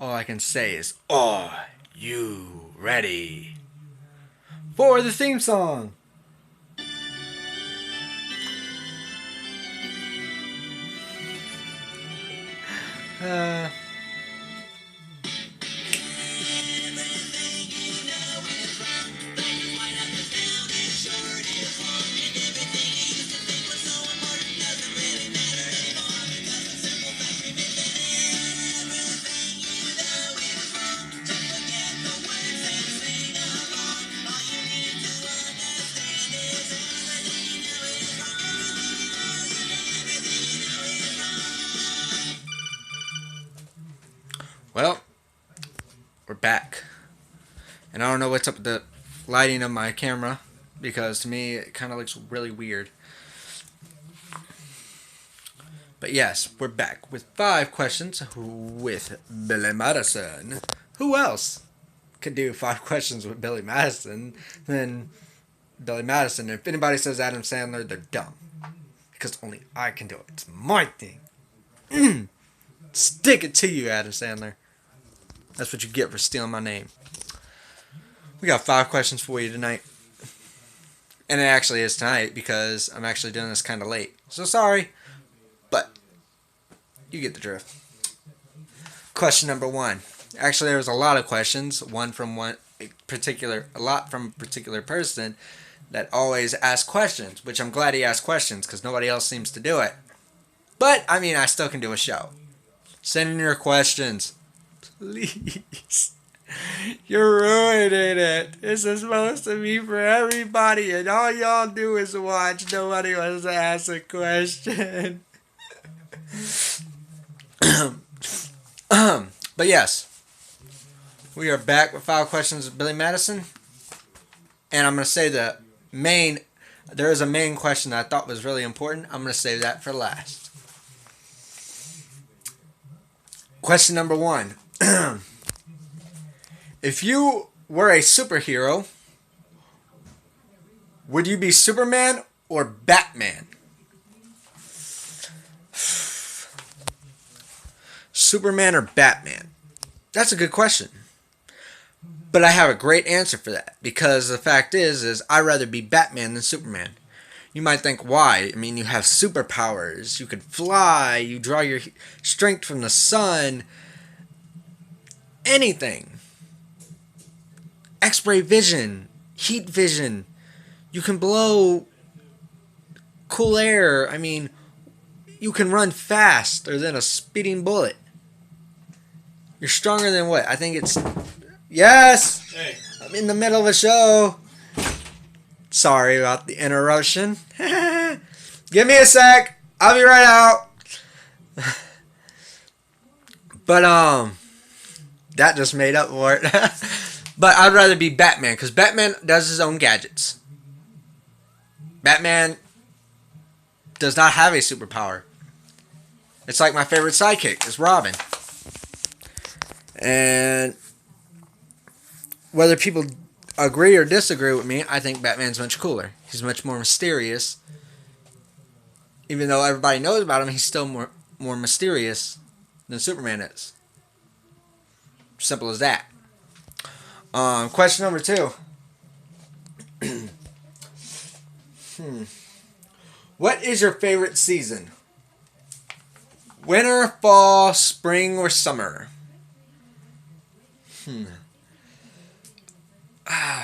all I can say is, are you ready for the theme song? Uh, well, we're back. And I don't know what's up with the lighting of my camera because to me it kind of looks really weird. But yes, we're back with 5 questions with Billy Madison. Who else can do 5 questions with Billy Madison than Billy Madison? If anybody says Adam Sandler, they're dumb. Because only I can do it. It's my thing. Stick it to you, Adam Sandler. That's what you get for stealing my name. We got 5 questions for you tonight. And it actually is tonight because I'm actually doing this kind of late. So sorry, but you get the drift. Question number 1. Actually, there was a lot of questions. A lot from a particular person that always asks questions, which I'm glad he asked questions because nobody else seems to do it. But, I mean, I still can do a show. Send in your questions. Please. You're ruining it. This is supposed to be for everybody, and all y'all do is watch. Nobody wants to ask a question. But yes, we are back with 5 questions with Billy Madison. And I'm going to say there is a main question that I thought was really important. I'm going to save that for last. Question number 1. If you were a superhero, would you be Superman or Batman? Superman or Batman? That's a good question. But I have a great answer for that. Because the fact is I'd rather be Batman than Superman. You might think, why? I mean, you have superpowers. You can fly. You draw your strength from the sun. Anything. X-ray vision. Heat vision. You can blow cool air. I mean, you can run faster than a speeding bullet. You're stronger than what? I think it's... Yes! Hey. I'm in the middle of a show. Sorry about the interruption. Give me a sec. I'll be right out. But, that just made up for it. But I'd rather be Batman, because Batman does his own gadgets. Batman does not have a superpower. It's like my favorite sidekick is Robin. And whether people agree or disagree with me, I think Batman's much cooler. He's much more mysterious. Even though everybody knows about him, he's still more mysterious than Superman is. Simple as that. Question number 2. What is your favorite season? Winter, fall, spring, or summer?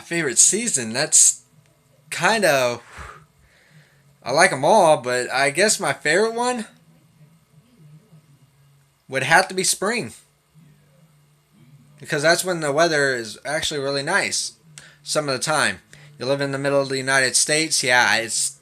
Favorite season? That's kind of... I like them all, but I guess my favorite one would have to be spring. Because that's when the weather is actually really nice. Some of the time. You live in the middle of the United States, yeah, it's...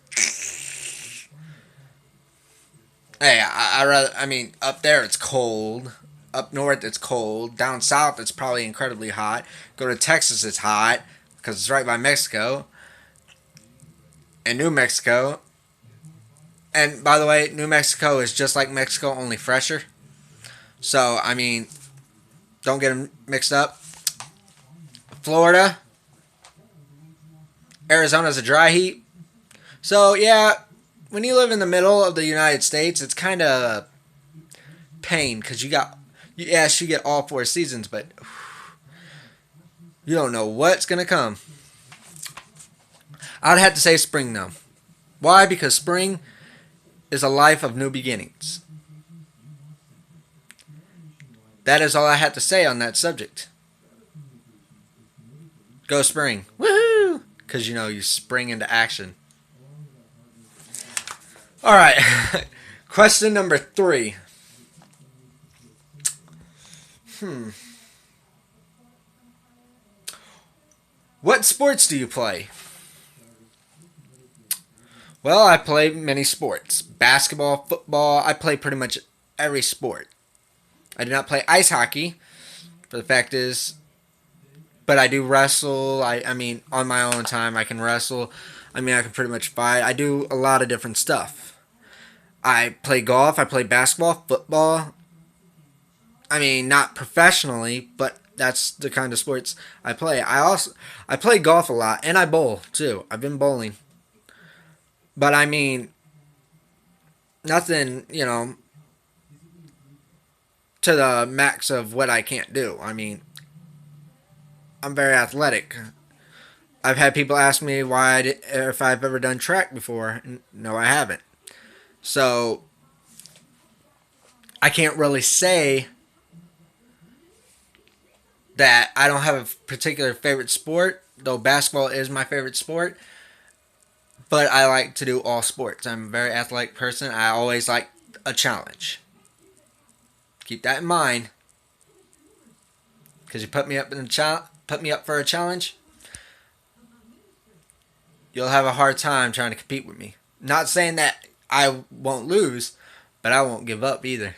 Hey, I mean, up there it's cold. Up north it's cold. Down south it's probably incredibly hot. Go to Texas it's hot. Because it's right by Mexico. And New Mexico. And, by the way, New Mexico is just like Mexico, only fresher. So, I mean... Don't get them mixed up. Florida. Arizona's a dry heat. So, yeah, when you live in the middle of the United States, it's kind of pain because you Yes, you get all 4 seasons, but you don't know what's gonna come. I'd have to say spring though. Why? Because spring is a life of new beginnings. That is all I had to say on that subject. Go spring. Woohoo! Because you spring into action. Alright. Question number 3. What sports do you play? Well, I play many sports. Basketball, football, I play pretty much every sport. I do not play ice hockey, but the fact is, but I do wrestle. I mean, on my own time, I can wrestle. I mean, I can pretty much fight. I do a lot of different stuff. I play golf. I play basketball, football. I mean, not professionally, but that's the kind of sports I play. I play golf a lot, and I bowl too. I've been bowling, but I mean, nothing. To the max of what I can't do. I mean, I'm very athletic. I've had people ask me if I've ever done track before. No, I haven't. So I can't really say that I don't have a particular favorite sport, though basketball is my favorite sport. But I like to do all sports. I'm a very athletic person. I always like a challenge. Keep that in mind. Because you put me up for a challenge, you'll have a hard time trying to compete with me. Not saying that I won't lose, but I won't give up either.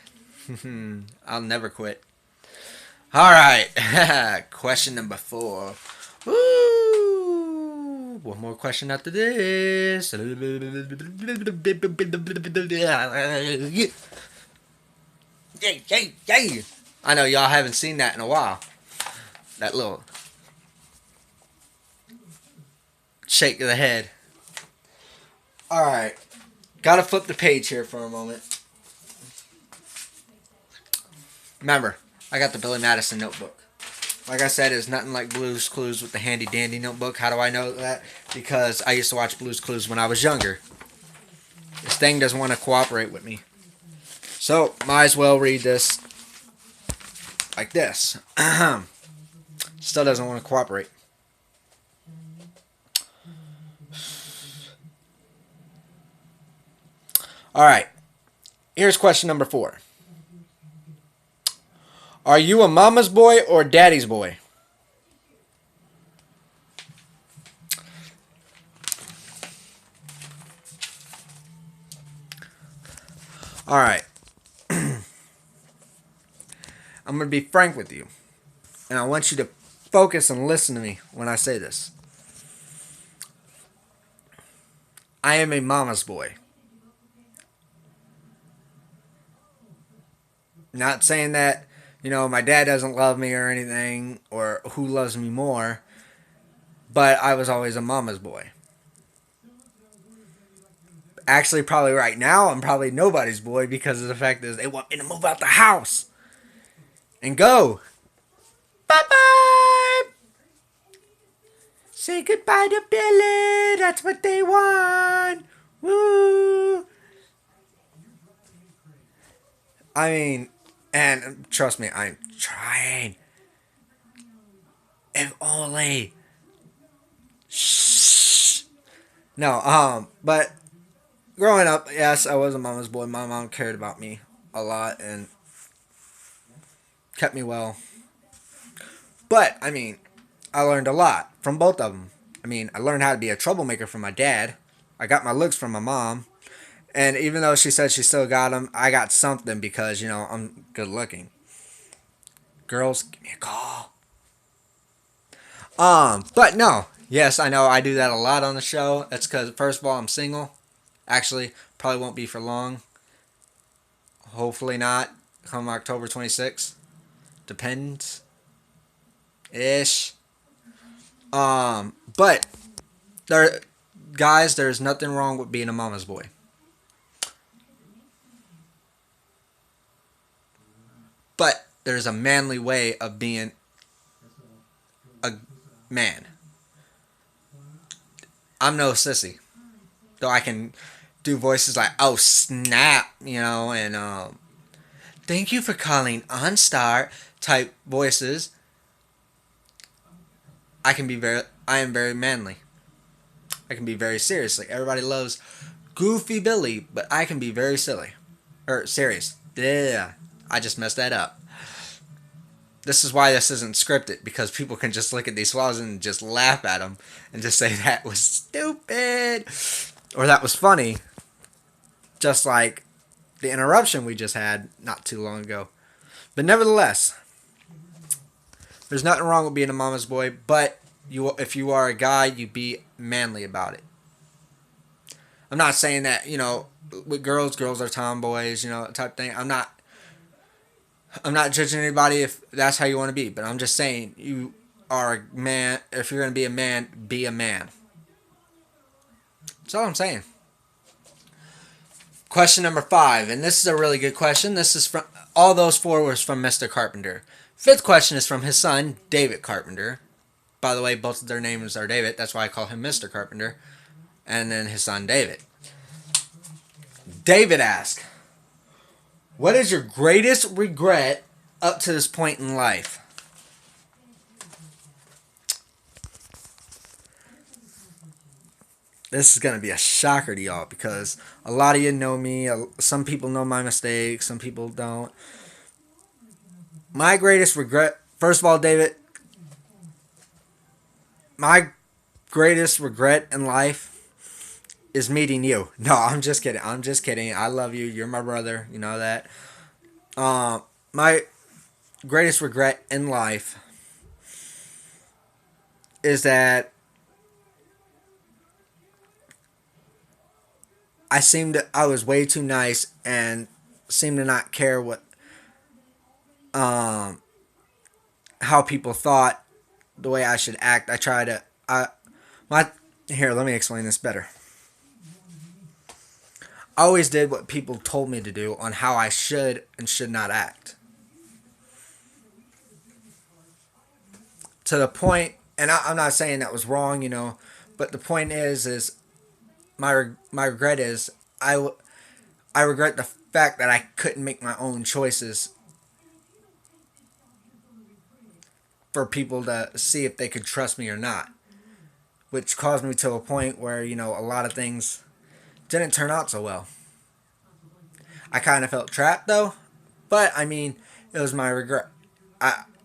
I'll never quit. Alright. Question number 4. Woo! One more question after this. Yay! I know y'all haven't seen that in a while. That little shake of the head. Alright. Gotta flip the page here for a moment. Remember, I got the Billy Madison notebook. Like I said, it's nothing like Blue's Clues with the handy dandy notebook. How do I know that? Because I used to watch Blue's Clues when I was younger. This thing doesn't want to cooperate with me. So, might as well read this like this. Still doesn't want to cooperate. Alright. Here's question number 4. Are you a mama's boy or daddy's boy? Alright. I'm going to be frank with you. And I want you to focus and listen to me when I say this. I am a mama's boy. Not saying that, my dad doesn't love me or anything, or who loves me more, but I was always a mama's boy. Actually, probably right now, I'm probably nobody's boy because of the fact that they want me to move out the house and go. Bye-bye! Say goodbye to Billy. That's what they want. Woo! I mean, and trust me, I'm trying. If only. Shh. No, but growing up, yes, I was a mama's boy. My mom cared about me a lot and kept me well. But, I mean, I learned a lot from both of them. I mean, I learned how to be a troublemaker from my dad. I got my looks from my mom. And even though she said she still got them, I got something because, I'm good looking. Girls, give me a call. But no. Yes, I know I do that a lot on the show. That's because, first of all, I'm single. Actually, probably won't be for long. Hopefully not. Come October 26th. Depends. Ish. But there's nothing wrong with being a mama's boy. But there's a manly way of being a man. I'm no sissy, though I can do voices like "oh snap," and "thank you for calling OnStar" type voices. I am very manly. I can be very serious. Like everybody loves Goofy Billy, but I can be very silly or serious. Yeah, I just messed that up. This is why this isn't scripted, because people can just look at these flaws and just laugh at them and just say that was stupid or that was funny, just like the interruption we just had not too long ago. But nevertheless, there's nothing wrong with being a mama's boy, but if you are a guy, you be manly about it. I'm not saying that, with girls are tomboys, type thing. I'm not judging anybody if that's how you want to be, but I'm just saying you are a man. If you're going to be a man, be a man. That's all I'm saying. Question number 5, and this is a really good question. This is from all those 4 was from Mr. Carpenter. 5th question is from his son, David Carpenter. By the way, both of their names are David. That's why I call him Mr. Carpenter. And then his son, David. David asked, what is your greatest regret up to this point in life? This is going to be a shocker to y'all because a lot of you know me. Some people know my mistakes. Some people don't. My greatest regret, first of all, David, my greatest regret in life is meeting you. No, I'm just kidding. I'm just kidding. I love you. You're my brother. You know that. My greatest regret in life is that I was way too nice and seemed to not care how people thought, the way I should act. Here, let me explain this better. I always did what people told me to do on how I should and should not act. To the point, and I'm not saying that was wrong, but the point is my regret is I regret the fact that I couldn't make my own choices for people to see if they could trust me or not, which caused me to a point where a lot of things didn't turn out so well. I kind of felt trapped though, but it was my regret.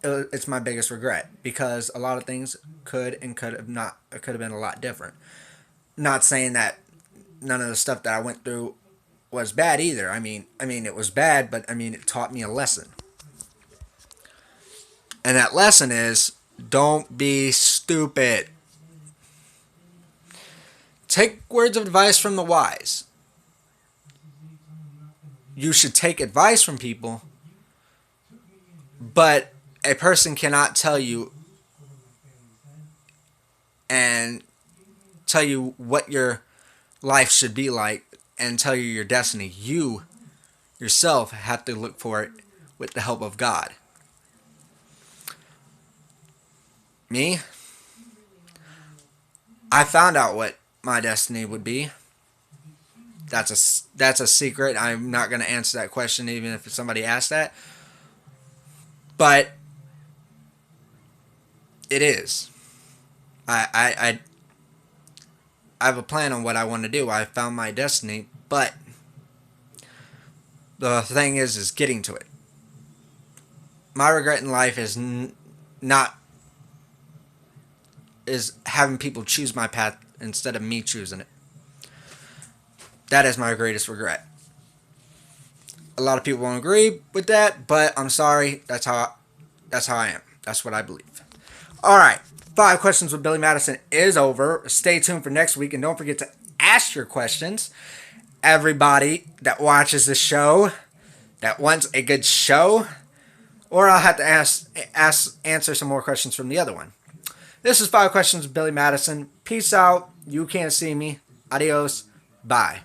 It's my biggest regret because a lot of things could have been a lot different. Not saying that none of the stuff that I went through was bad either. It was bad, but it taught me a lesson. And that lesson is don't be stupid. Take words of advice from the wise. You should take advice from people, but a person cannot tell you what your life should be like and tell you your destiny. You yourself have to look for it with the help of God. Me, I found out what my destiny would be. That's a secret. I'm not going to answer that question even if somebody asks that. But it is. I have a plan on what I want to do. I found my destiny, but the thing is getting to it. My regret in life is is having people choose my path instead of me choosing it. That is my greatest regret. A lot of people won't agree with that, but I'm sorry. That's how I am. That's what I believe. All right. 5 questions with Billy Madison is over. Stay tuned for next week, and don't forget to ask your questions. Everybody that watches the show, that wants a good show, or I'll have to answer some more questions from the other one. This is 5 questions with Billy Madison. Peace out. You can't see me. Adios. Bye.